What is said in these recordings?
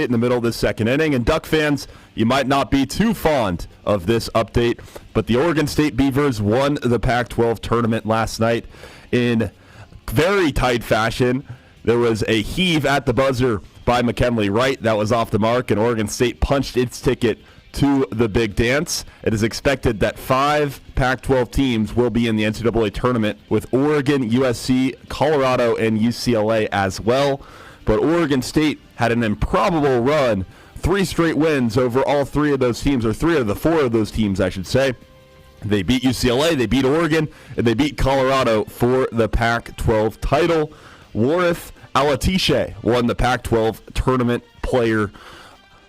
update in the middle of the second inning. And Duck fans, you might not be too fond of this update, but the Oregon State Beavers won the Pac-12 tournament last night in very tight fashion. There was a heave at the buzzer by McKinley Wright that was off the mark, and Oregon State punched its ticket to the big dance. It is expected that 5 Pac-12 teams will be in the NCAA tournament, with Oregon, USC, Colorado, and UCLA as well. But Oregon State had an improbable run, 3 straight wins over all 3 of those teams, or 3 of the 4 of those teams, I should say. They beat UCLA, they beat Oregon, and they beat Colorado for the Pac-12 title. Warith Alatishe won the Pac-12 tournament player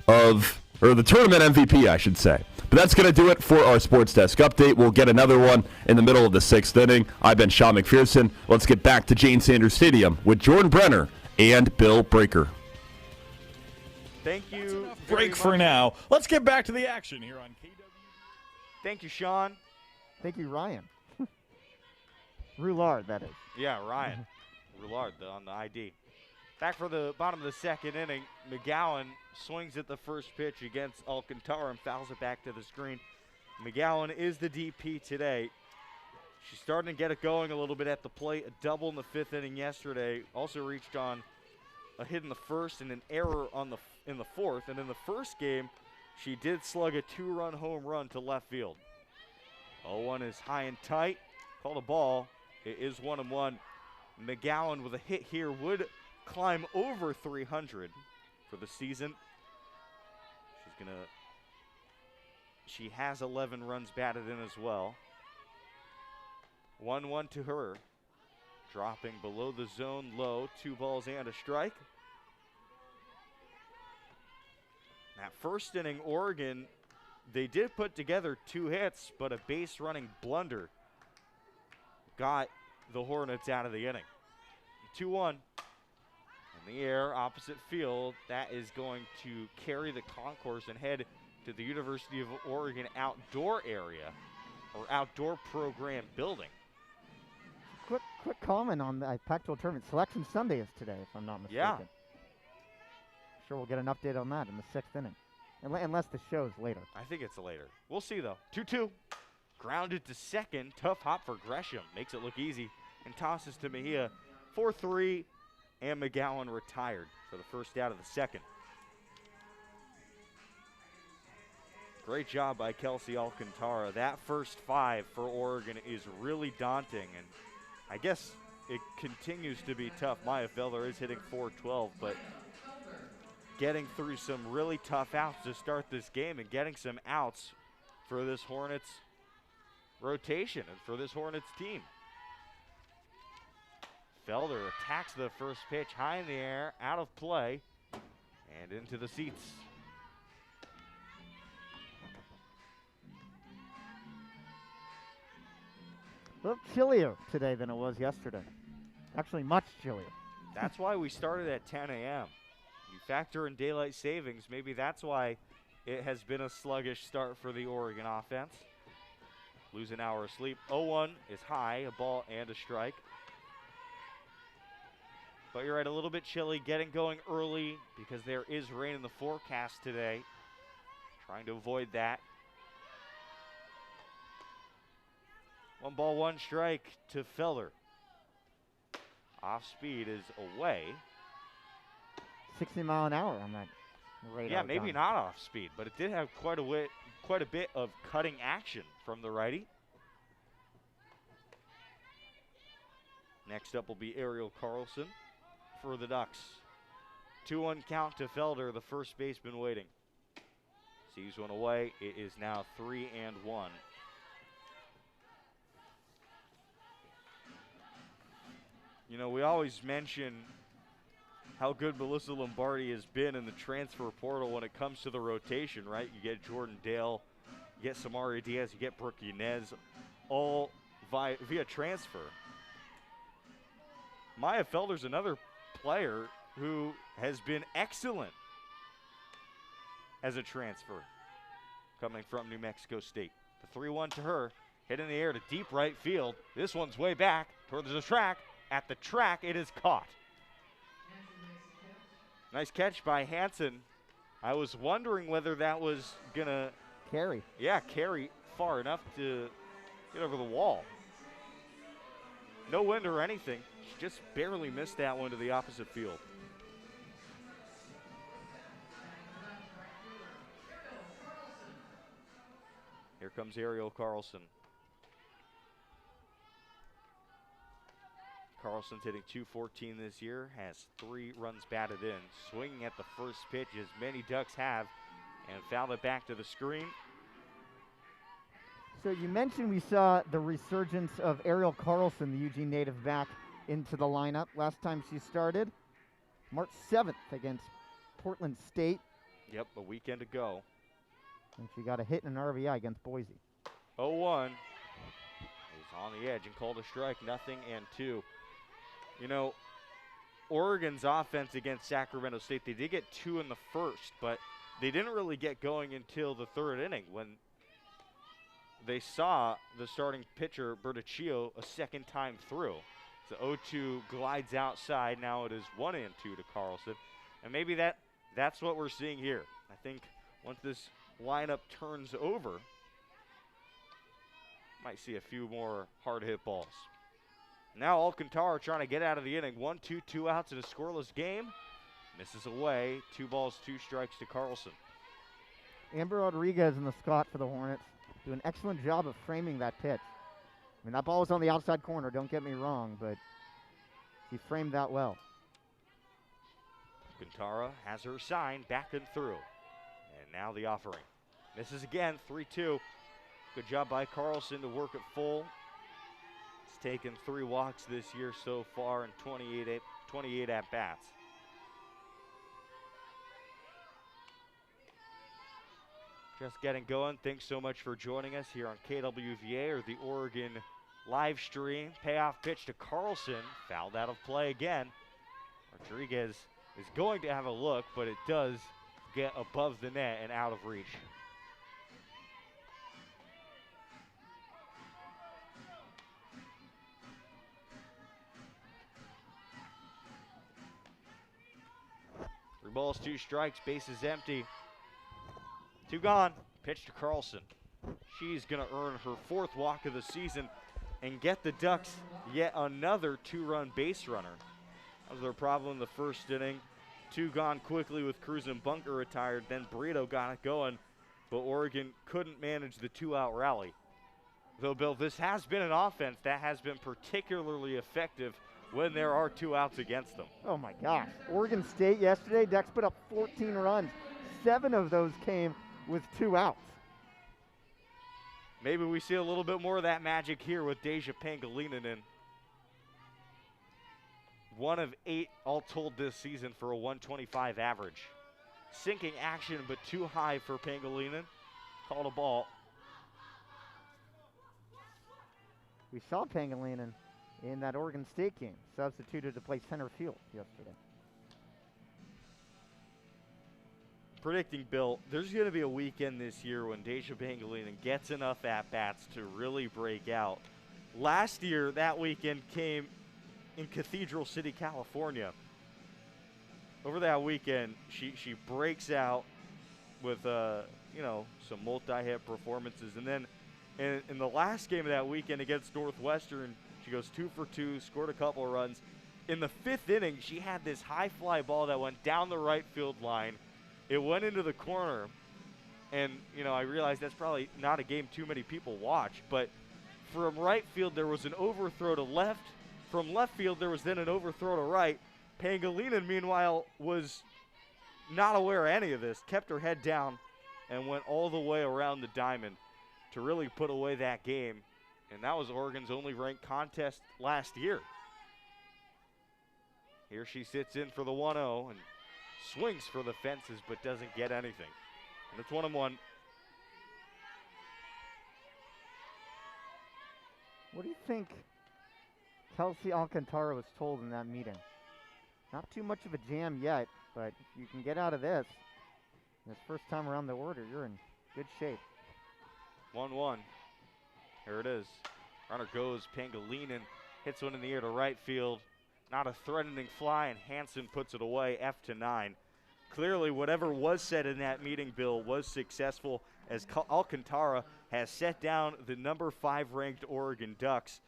of, or the tournament MVP, I should say. But that's going to do it for our Sports Desk update. We'll get another one in the middle of the 6th inning. I've been Sean McPherson. Let's get back to Jane Sanders Stadium with Jordan Brenner and Bill Breaker. Thank you. Break for now. Let's get back to the action here on KW. Thank you, Sean. Thank you, Ryan. Roulard, that is. Yeah, Ryan. Roulard on the ID. Back for the bottom of the second inning, McGowan swings at the first pitch against Alcantara and fouls it back to the screen. McGowan is the DP today. She's starting to get it going a little bit at the plate. A double in the 5th inning yesterday. Also reached on a hit in the 1st and an error in the 4th. And in the first game, she did slug a 2-run home run to left field. 0-1 is high and tight. Called a ball. It is 1-1. McGowan with a hit here would climb over 300 for the season. She has 11 runs batted in as well. 1-1 to her. Dropping below the zone low, 2 balls and a strike. That first inning, Oregon, they did put together 2 hits, but a base running blunder got the Hornets out of the inning. 2-1 in the air, opposite field. That is going to carry the concourse and head to the University of Oregon outdoor area, or outdoor program building. Quick comment on the Pac-12 tournament. Selection Sunday is today, if I'm not mistaken. Yeah. Sure, we'll get an update on that in the 6th inning, unless the show's later. I think it's later. We'll see, though. 2-2. Grounded to second. Tough hop for Gresham. Makes it look easy. And tosses to Mejia. 4-3. And McGowan retired for the first out of the second. Great job by Kelsey Alcantara. That first 5 for Oregon is really daunting. And I guess it continues to be tough. Maya Felder is hitting .412, but getting through some really tough outs to start this game and getting some outs for this Hornets rotation and for this Hornets team. Felder attacks the first pitch high in the air, out of play, and into the seats. A little chillier today than it was yesterday. Actually, much chillier. That's why we started at 10 a.m. You factor in daylight savings, maybe that's why it has been a sluggish start for the Oregon offense. Lose an hour of sleep. 0-1 is high, a ball and a strike. But you're right, a little bit chilly, getting going early because there is rain in the forecast today. Trying to avoid that. 1 ball, 1 strike to Felder. Off speed is away. 60 mile an hour on that radar. Yeah, maybe gun. not off speed, but it did have quite a bit of cutting action from the righty. Next up will be Ariel Carlson for the Ducks. 2-1 count to Felder, the first baseman waiting. Sees one away. It is now 3-1. You know, we always mention how good Melissa Lombardi has been in the transfer portal when it comes to the rotation, right? You get Jordan Dale, you get Samaria Diaz, you get Brooke Yanez, all via transfer. Maya Felder's another player who has been excellent as a transfer coming from New Mexico State. The 3-1 to her, hit in the air to deep right field. This one's way back towards the track. At the track, it is caught. Nice catch by Hansen I was wondering whether that was going to, Carry. carry far enough to get over the wall. No wind or anything. She just barely missed that one to the opposite field. Here comes Ariel Carlson. Carlson's hitting .214 this year, has 3 runs batted in. Swinging at the first pitch, as many Ducks have, and fouled it back to the screen. So you mentioned we saw the resurgence of Ariel Carlson, the Eugene native, back into the lineup. Last time she started, March 7th against Portland State. Yep, a weekend ago. And she got a hit and an RBI against Boise. 0-1. He's on the edge and called a strike, 0-2. You know, Oregon's offense against Sacramento State, they did get 2 in the first, but they didn't really get going until the 3rd inning when they saw the starting pitcher, Bertuccio, a second time through. So 0-2 glides outside. Now it is 1-2 to Carlson. And maybe that's what we're seeing here. I think once this lineup turns over, might see a few more hard hit balls. Now Alcantara trying to get out of the inning. 1-2, 2 outs in a scoreless game. Misses away. 2 balls, 2 strikes to Carlson. Amber Rodriguez in the Scott for the Hornets do an excellent job of framing that pitch. I mean, that ball was on the outside corner, don't get me wrong, but she framed that well. Alcantara has her sign, back and through. And now the offering. Misses again, 3-2. Good job by Carlson to work it full. He's taken 3 walks this year so far in 28 at-bats. Just getting going. Thanks so much for joining us here on KWVA or the Oregon live stream. Payoff pitch to Carlson. Fouled out of play again. Rodriguez is going to have a look, but it does get above the net and out of reach. Three balls, 2 strikes, bases empty. 2 gone. Pitch to Carlson. She's going to earn her 4th walk of the season and get the Ducks yet another 2-run base runner. That was their problem in the first inning. 2 gone quickly with Cruz and Bunker retired. Then Brito got it going, but Oregon couldn't manage the 2-out rally. Though, Bill, this has been an offense that has been particularly effective when there are 2 outs against them. Oh my gosh. Oregon State yesterday, Ducks put up 14 runs. 7 of those came with 2 outs. Maybe we see a little bit more of that magic here with Deja Pangilinan in. 1 of 8 all told this season for a 125 average. Sinking action, but too high for Pangilinan. Called a ball. We saw Pangilinan in that Oregon State game, substituted to play center field yesterday. Predicting, Bill, there's going to be a weekend this year when Deja Pangilinan gets enough at-bats to really break out. Last year, that weekend came in Cathedral City, California. Over that weekend, she breaks out with some multi-hit performances, and then in the last game of that weekend against Northwestern, she goes 2 for 2, scored a couple of runs. In the 5th inning, she had this high fly ball that went down the right field line. It went into the corner, and I realized that's probably not a game too many people watch, but from right field there was an overthrow to left. From left field there was then an overthrow to right. Pangilinan, meanwhile, was not aware of any of this, kept her head down, and went all the way around the diamond to really put away that game, and that was Oregon's only ranked contest last year. Here she sits in for the 1-0 and swings for the fences, but doesn't get anything. And it's 1-1. What do you think Kelsey Alcantara was told in that meeting? Not too much of a jam yet, but if you can get out of this first time around the order, you're in good shape. 1-1. Here it is. Runner goes. Pangilinan hits one in the air to right field. Not a threatening fly, and Hansen puts it away. F to 9. clearly whatever was said in that meeting, Bill, was successful as Alcantara has set down the number 5 ranked Oregon Ducks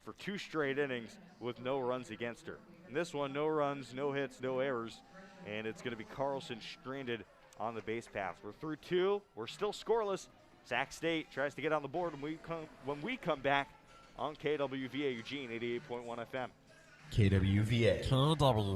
for 2 straight innings with no runs against her. In this one, no runs, no hits, no errors, and it's going to be Carlson stranded on the base path. We're through 2. We're still scoreless. Sac State tries to get on the board when we come back on KWVA Eugene 88.1 FM. KWVA. KWVA.